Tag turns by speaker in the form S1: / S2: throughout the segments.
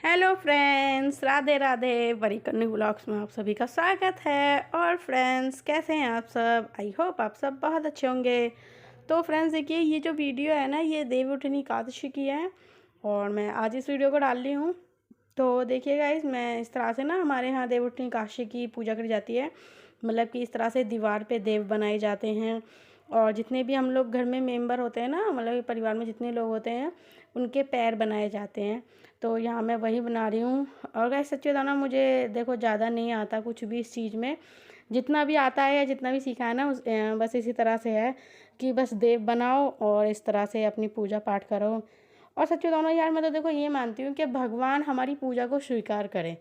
S1: Hello friends, Radhe Radhe. परी कन्नू blogs में आप सभी का स्वागत है। और फ्रेंड्स, कैसे हैं आप सब? आई होप आप सब बहुत अच्छे होंगे। तो फ्रेंड्स देखिए, ये जो वीडियो है ना, ये देवउठनी एकादशी की है और मैं आज इस वीडियो को डाल रही हूँ। तो देखिए गाइस, मैं इस तरह से ना, हमारे यहाँ देवउठनी एकादशी की पूजा करी जाती है। मतलब कि इस तरह से दीवार पे देव बनाए जाते हैं और जितने भी हम लोग घर में मेंबर होते हैं ना, मतलब परिवार में जितने लोग होते हैं, उनके पैर बनाए जाते हैं। तो यहाँ मैं वही बना रही हूँ। और गाइस सच्ची बताऊँ ना, मुझे देखो ज़्यादा नहीं आता कुछ भी इस चीज़ में। जितना भी आता है या जितना भी सीखा है ना, बस इसी तरह से है कि बस देव बनाओ और इस तरह से अपनी पूजा पाठ करो। और सच्ची बताऊँ ना यार, मैं तो देखो ये मानती हूँ कि भगवान हमारी पूजा को स्वीकार करे।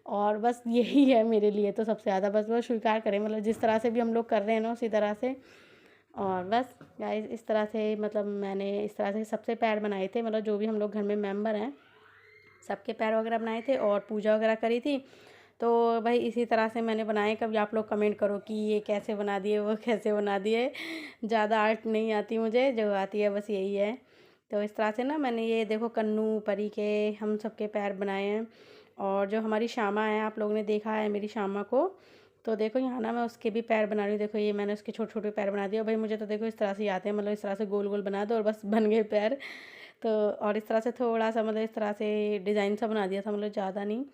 S1: और बस यही है मेरे लिए तो सबसे ज़्यादा, बस वो स्वीकार करें, मतलब जिस तरह से भी हम लोग कर रहे हैं ना, उसी तरह से। और बस गाइस, इस तरह से मतलब मैंने इस तरह से सबसे पैर बनाए थे, मतलब जो भी हम लोग घर में मेंबर हैं सबके पैर वगैरह बनाए थे और पूजा वगैरह करी थी। तो भाई इसी तरह से मैंने बनाए। कभी आप लोग कमेंट करो कि ये कैसे बना दिए, वो कैसे बना दिए। ज़्यादा आर्ट नहीं आती मुझे, जो आती है बस यही है। तो इस तरह से ना मैंने ये देखो कन्नू परी के हम सबके पैर बनाए हैं। और जो हमारी श्यामा है, आप लोगों ने देखा है मेरी श्यामा को, तो देखो यहाँ ना मैं उसके भी पैर बना रही हूँ। देखो ये मैंने उसके छोटे छोटे पैर बना दिए। और भाई मुझे तो देखो इस तरह से ही आते हैं, मतलब इस तरह से गोल गोल बना दो और बस बन गए पैर। तो और इस तरह से थोड़ा सा, मतलब इस तरह से डिज़ाइन सा बना दिया था, मतलब ज़्यादा नहीं,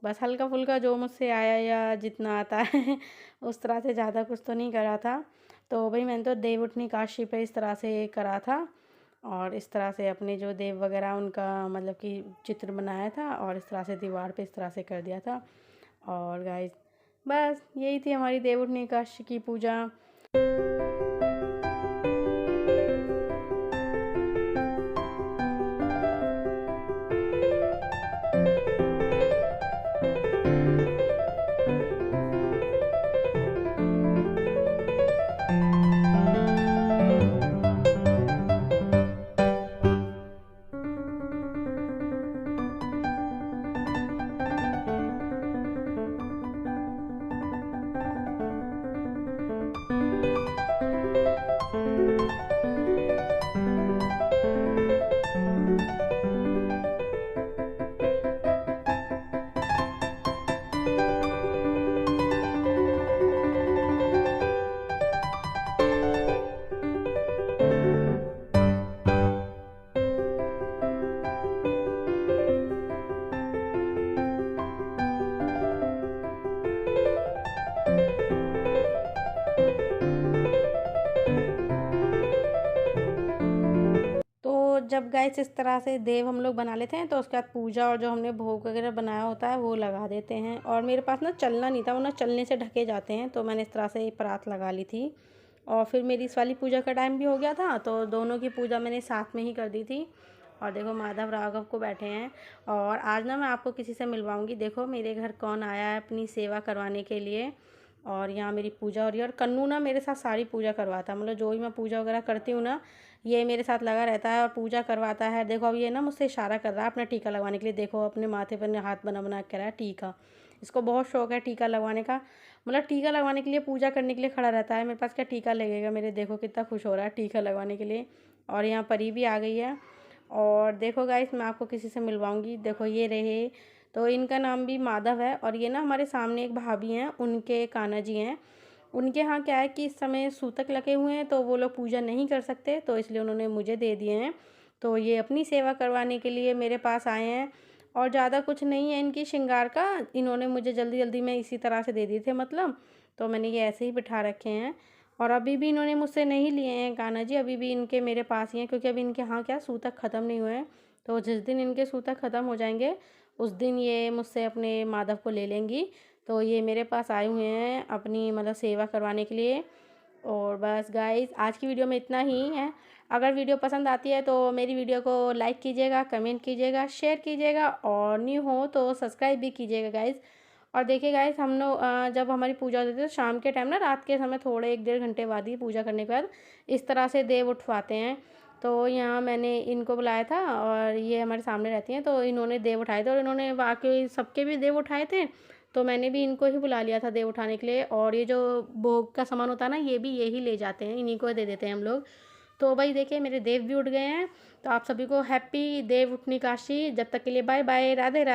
S1: बस हल्का फुल्का जो मुझसे आया या जितना आता है उस तरह से, ज़्यादा कुछ तो नहीं करा था। तो भाई मैंने तो देवउठनी एकादशी पे इस तरह से करा था। और इस तरह से अपने जो देव वगैरह उनका मतलब कि चित्र बनाया था और इस तरह से दीवार पे इस तरह से कर दिया था। और गाइस बस यही थी हमारी देवउठनी एकादशी की पूजा। तो जब गाइस इस तरह से देव हम लोग बना लेते हैं, तो उसके बाद पूजा और जो हमने भोग वगैरह बनाया होता है वो लगा देते हैं। और मेरे पास ना चलना नहीं था, वो ना चलने से ढके जाते हैं, तो मैंने इस तरह से परात लगा ली थी। और फिर मेरी इस वाली पूजा का टाइम भी हो गया था, तो दोनों की पूजा मैंने साथ में ही कर दी थी। और देखो माधव राघव को बैठे हैं। और आज ना मैं आपको किसी से मिलवाऊंगी। देखो मेरे घर कौन आया है अपनी सेवा करवाने के लिए। और यहाँ मेरी पूजा हो रही है। और कन्नू ना मेरे साथ सारी पूजा करवाता है, मतलब जो भी मैं पूजा वगैरह करती हूँ ना, ये मेरे साथ लगा रहता है और पूजा करवाता है। देखो अब ये ना मुझसे इशारा कर रहा है अपना टीका लगवाने के लिए। देखो अपने माथे पर हाथ बना बना कर रहा है टीका। इसको बहुत शौक है टीका लगवाने का, मतलब टीका लगवाने के लिए, पूजा करने के लिए खड़ा रहता है। मेरे पास क्या टीका लगेगा मेरे, देखो कितना खुश हो रहा है टीका लगवाने के लिए। और यहाँ परी भी आ गई है। और देखो गाइस, मैं आपको किसी से मिलवाऊंगी। देखो ये रहे, तो इनका नाम भी माधव है। और ये ना हमारे सामने एक भाभी हैं, उनके कान्हा जी हैं। उनके यहाँ क्या है कि इस समय सूतक लगे हुए हैं, तो वो लोग पूजा नहीं कर सकते, तो इसलिए उन्होंने मुझे दे दिए हैं। तो ये अपनी सेवा करवाने के लिए मेरे पास आए हैं। और ज़्यादा कुछ नहीं है इनकी श्रृंगार का, इन्होंने मुझे जल्दी जल्दी में इसी तरह से दे दिए थे, मतलब तो मैंने ये ऐसे ही बिठा रखे हैं। और अभी भी इन्होंने मुझसे नहीं लिए हैं कान्हा जी, अभी भी इनके मेरे पास ही हैं, क्योंकि अभी इनके यहाँ क्या सूतक ख़त्म नहीं हुए हैं। तो जिस दिन इनके सूतक ख़त्म हो जाएंगे, उस दिन ये मुझसे अपने माधव को ले लेंगी। तो ये मेरे पास आए हुए हैं अपनी मतलब सेवा करवाने के लिए। और बस गाइस, आज की वीडियो में इतना ही है। अगर वीडियो पसंद आती है तो मेरी वीडियो को लाइक कीजिएगा, कमेंट कीजिएगा, शेयर कीजिएगा और न्यू हो तो सब्सक्राइब भी कीजिएगा गाइस। और देखिए गाइस, हम लोग जब हमारी पूजा होती है तो शाम के टाइम ना, रात के समय थोड़े 1-1.5 घंटे बाद ही पूजा करने के बाद इस तरह से देव उठवाते हैं। तो यहाँ मैंने इनको बुलाया था और ये हमारे सामने रहती हैं, तो इन्होंने देव उठाए थे और इन्होंने वाकई सबके भी देव उठाए थे। तो मैंने भी इनको ही बुला लिया था देव उठाने के लिए। और ये जो भोग का सामान होता है ना, ये भी यही ले जाते हैं, इन्हीं को दे देते हैं हम लोग। तो भाई देखिए मेरे देव भी उठ गए हैं। तो आप सभी को हैप्पी देव उठनी काशी। जब तक के लिए बाय बाय, राधे राधे।